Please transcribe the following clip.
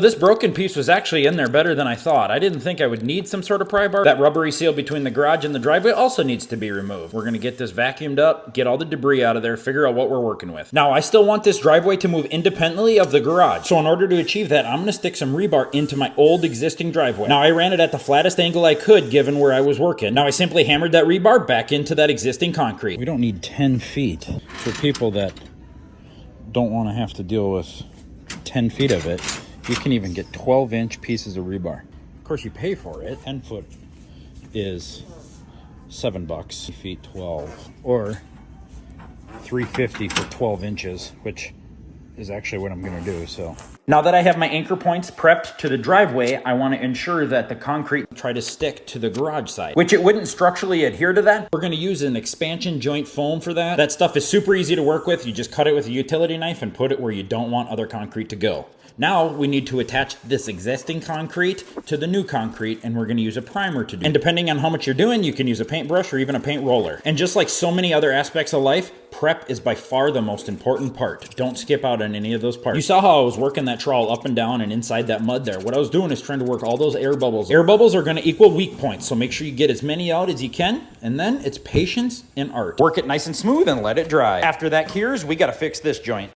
This broken piece was actually in there better than I thought. I didn't think I would need some sort of pry bar. That rubbery seal between the garage and the driveway also needs to be removed. We're gonna get this vacuumed up, get all the debris out of there, figure out what we're working with. Now, I still want this driveway to move independently of the garage. So in order to achieve that, I'm gonna stick some rebar into my old existing driveway. Now, I ran it at the flattest angle I could given where I was working. Now, I simply hammered that rebar back into that existing concrete. We don't need 10 feet for people that don't wanna have to deal with 10 feet of it. You can even get 12-inch pieces of rebar. Of course, you pay for it. 10 foot is $7, feet 12, or $3.50 for 12 inches, which is actually what I'm gonna do, so. Now that I have my anchor points prepped to the driveway, I wanna ensure that the concrete try to stick to the garage side, which it wouldn't structurally adhere to that. We're gonna use an expansion joint foam for that. That stuff is super easy to work with. You just cut it with a utility knife and put it where you don't want other concrete to go. Now we need to attach this existing concrete to the new concrete, and we're gonna use a primer to do it. And depending on how much you're doing, you can use a paintbrush or even a paint roller. And just like so many other aspects of life, prep is by far the most important part. Don't skip out on any of those parts. You saw how I was working that trowel up and down and inside that mud there. What I was doing is trying to work all those air bubbles. Air bubbles are gonna equal weak points, so make sure you get as many out as you can, and then it's patience and art. Work it nice and smooth and let it dry. After that cures, we gotta fix this joint.